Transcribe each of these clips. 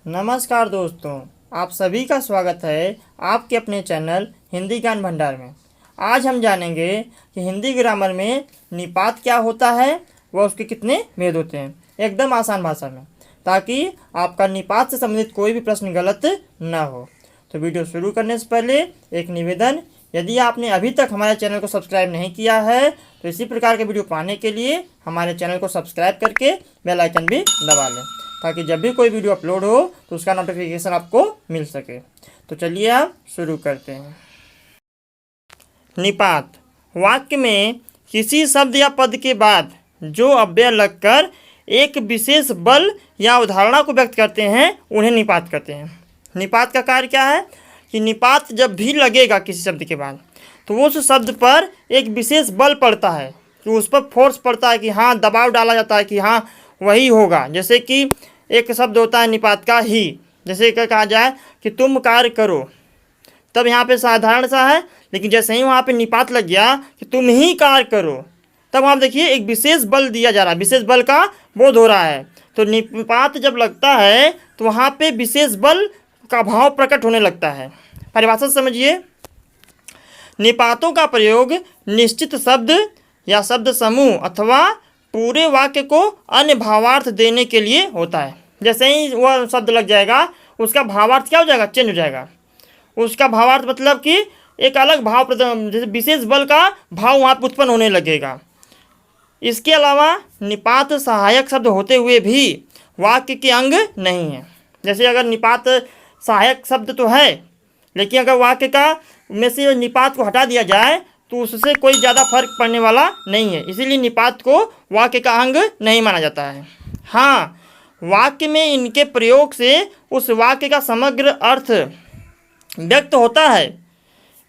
नमस्कार दोस्तों, आप सभी का स्वागत है आपके अपने चैनल हिंदी ज्ञान भंडार में। आज हम जानेंगे कि हिंदी ग्रामर में निपात क्या होता है व उसके कितने भेद होते हैं, एकदम आसान भाषा में, ताकि आपका निपात से संबंधित कोई भी प्रश्न गलत ना हो। तो वीडियो शुरू करने से पहले एक निवेदन, यदि आपने अभी तक हमारे चैनल को सब्सक्राइब नहीं किया है तो इसी प्रकार के वीडियो पाने के लिए हमारे चैनल को सब्सक्राइब करके बेल आइकन भी दबा लें, ताकि जब भी कोई वीडियो अपलोड हो तो उसका नोटिफिकेशन आपको मिल सके। तो चलिए आप शुरू करते हैं। निपात वाक्य में किसी शब्द या पद के बाद जो अव्यय लगकर एक विशेष बल या अवधारणा को व्यक्त करते हैं उन्हें निपात कहते हैं। निपात का कार्य क्या है कि निपात जब भी लगेगा किसी शब्द के बाद तो उस शब्द पर एक विशेष बल पड़ता है, कि उस पर फोर्स पड़ता है, कि हाँ दबाव डाला जाता है कि हाँ वही होगा। जैसे कि एक शब्द होता है निपात का ही, जैसे कहा जाए कि तुम कार्य करो, तब यहाँ पे साधारण सा है, लेकिन जैसे ही वहाँ पे निपात लग गया कि तुम ही कार्य करो, तब वहाँ देखिए एक विशेष बल दिया जा रहा है, विशेष बल का बोध हो रहा है। तो निपात जब लगता है तो वहाँ पे विशेष बल का भाव प्रकट होने लगता है। परिभाषा समझिए, निपातों का प्रयोग निश्चित शब्द या शब्द समूह अथवा पूरे वाक्य को अन्य भावार्थ देने के लिए होता है। जैसे ही वह शब्द लग जाएगा उसका भावार्थ क्या हो जाएगा, चेंज हो जाएगा। उसका भावार्थ मतलब कि एक अलग भाव, जैसे विशेष बल का भाव वहाँ पर उत्पन्न होने लगेगा। इसके अलावा निपात सहायक शब्द होते हुए भी वाक्य के अंग नहीं है। जैसे अगर निपात सहायक शब्द तो है, लेकिन अगर वाक्य का में से निपात को हटा दिया जाए तो उससे कोई ज़्यादा फर्क पड़ने वाला नहीं है, इसीलिए निपात को वाक्य का अंग नहीं माना जाता है। हाँ, वाक्य में इनके प्रयोग से उस वाक्य का समग्र अर्थ व्यक्त होता है,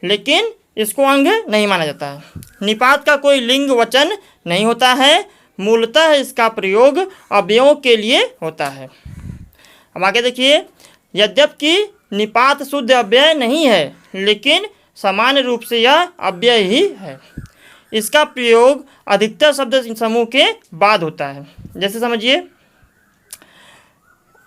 लेकिन इसको अंग नहीं माना जाता है। निपात का कोई लिंग वचन नहीं होता है, मूलतः इसका प्रयोग अव्ययों के लिए होता है। अब आगे देखिए, यद्यपि निपात शुद्ध अव्यय नहीं है, लेकिन सामान्य रूप से यह अव्यय ही है। इसका प्रयोग अधिकतर शब्द समूह के बाद होता है। जैसे समझिए,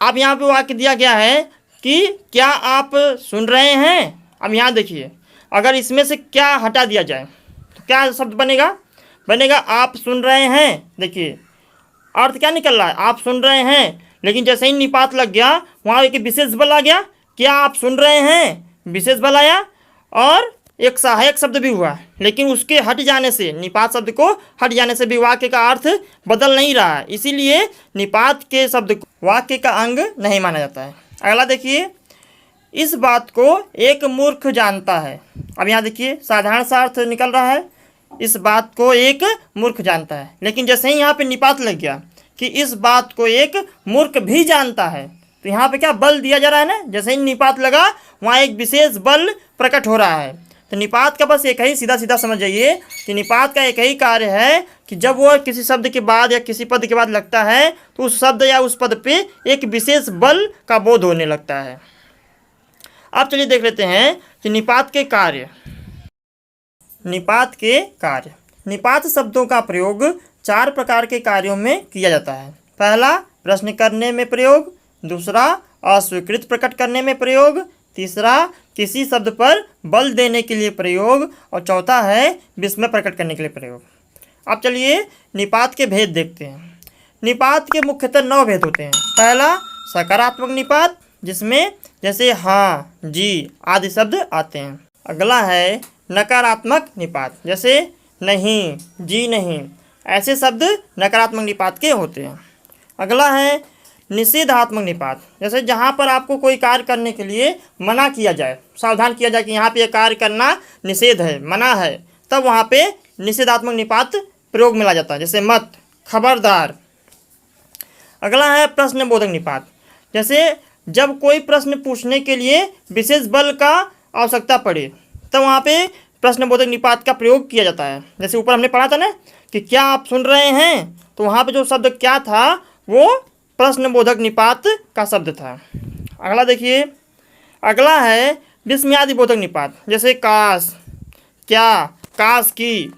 अब यहाँ पे वाक्य दिया गया है कि क्या आप सुन रहे हैं। अब यहाँ देखिए, अगर इसमें से क्या हटा दिया जाए तो क्या शब्द बनेगा, बनेगा आप सुन रहे हैं। देखिए अर्थ क्या निकल रहा है, आप सुन रहे हैं, लेकिन जैसे ही निपात लग गया वहाँ एक विशेष बल आ गया, क्या आप सुन रहे हैं, विशेष बल आया, और एक सहायक शब्द भी हुआ, लेकिन उसके हट जाने से, निपात शब्द को हट जाने से भी वाक्य का अर्थ बदल नहीं रहा है, इसीलिए निपात के शब्द को वाक्य का अंग नहीं माना जाता है। अगला देखिए, इस बात को एक मूर्ख जानता है। अब यहाँ देखिए साधारण सा अर्थ निकल रहा है, इस बात को एक मूर्ख जानता है, लेकिन जैसे ही यहाँ पे निपात लग गया कि इस बात को एक मूर्ख भी जानता है, तो यहाँ पे क्या बल दिया जा रहा है ना। जैसे ही निपात लगा वहाँ एक विशेष बल प्रकट हो रहा है। तो निपात का बस एक ही सीधा सीधा समझ जाइए कि निपात का एक ही कार्य है कि जब वो किसी शब्द के बाद या किसी पद के बाद लगता है तो उस शब्द या उस पद पे एक विशेष बल का बोध होने लगता है। अब चलिए देख लेते हैं कि निपात के कार्य। निपात के कार्य, निपात शब्दों का प्रयोग 4 प्रकार के कार्यों में किया जाता है। पहला, प्रश्न करने में प्रयोग। दूसरा, अस्वीकृत प्रकट करने में प्रयोग। तीसरा, किसी शब्द पर बल देने के लिए प्रयोग। और चौथा है विस्मय प्रकट करने के लिए प्रयोग। अब चलिए निपात के भेद देखते हैं। निपात के मुख्यतः 9 भेद होते हैं। पहला, सकारात्मक निपात, जिसमें जैसे हाँ, जी आदि शब्द आते हैं। अगला है नकारात्मक निपात, जैसे नहीं, जी नहीं, ऐसे शब्द नकारात्मक निपात के होते हैं। अगला है निषेधात्मक निपात, जैसे जहाँ पर आपको कोई कार्य करने के लिए मना किया जाए, सावधान किया जाए कि यहाँ पे यह कार्य करना निषेध है, मना है, तब वहाँ पे निषेधात्मक निपात प्रयोग में ला जाता है, जैसे मत, खबरदार। अगला है प्रश्नबोधक निपात, जैसे जब कोई प्रश्न पूछने के लिए विशेष बल का आवश्यकता पड़े तब वहाँ पे प्रश्नबोधक निपात का प्रयोग किया जाता है। जैसे ऊपर हमने पढ़ा था ना कि क्या आप सुन रहे हैं, तो वहाँ पे जो शब्द क्या था वो प्रश्नबोधक निपात का शब्द था। अगला देखिए, अगला है विस्मयादिबोधक निपात, जैसे काश, क्या, काश की,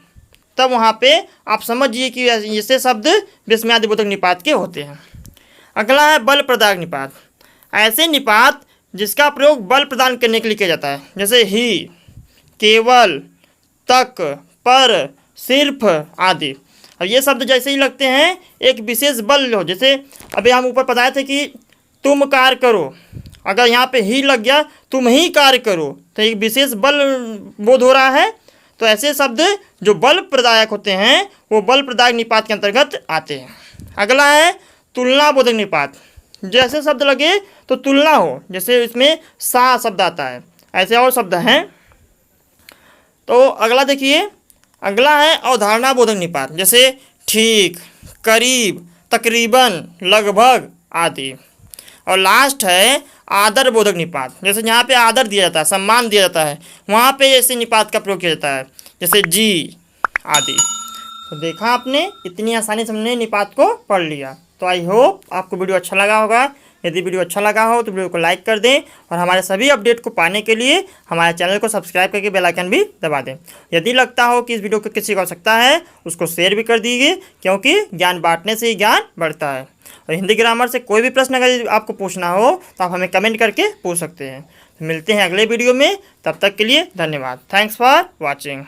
तब वहाँ पे आप समझिए कि ऐसे शब्द विस्मयादिबोधक निपात के होते हैं। अगला है बल प्रदायक निपात, ऐसे निपात जिसका प्रयोग बल प्रदान करने के लिए किया जाता है, जैसे ही, केवल, तक, पर, सिर्फ आदि। अब ये शब्द जैसे ही लगते हैं एक विशेष बल हो, जैसे अभी हम ऊपर बताए थे कि तुम कार्य करो, अगर यहाँ पे ही लग गया तुम ही कार्य करो तो एक विशेष बल बोध हो रहा है। तो ऐसे शब्द जो बल प्रदायक होते हैं वो बल प्रदायक निपात के अंतर्गत आते हैं। अगला है तुलना बोधक निपात। जैसे शब्द लगे तो तुलना हो, जैसे इसमें सा शब्द आता है, ऐसे और शब्द हैं। तो अगला देखिए, अगला है अवधारणा बोधक निपात, जैसे ठीक, करीब, तकरीबन, लगभग आदि। और लास्ट है आदर बोधक निपात, जैसे जहाँ पे आदर दिया जाता है, सम्मान दिया जाता है, वहाँ पे ऐसे निपात का प्रयोग किया जाता है, जैसे जी आदि। तो देखा आपने, इतनी आसानी से हमने निपात को पढ़ लिया। तो आई होप आपको वीडियो अच्छा लगा होगा। यदि वीडियो अच्छा लगा हो तो वीडियो को लाइक कर दें और हमारे सभी अपडेट को पाने के लिए हमारे चैनल को सब्सक्राइब करके बेल आइकन भी दबा दें। यदि लगता हो कि इस वीडियो को किसी को आवश्यकता है उसको शेयर भी कर दीजिए, क्योंकि ज्ञान बांटने से ही ज्ञान बढ़ता है। और हिंदी ग्रामर से कोई भी प्रश्न अगर आपको पूछना हो तो आप हमें कमेंट करके पूछ सकते हैं। तो मिलते हैं अगले वीडियो में, तब तक के लिए धन्यवाद। Thanks for watching.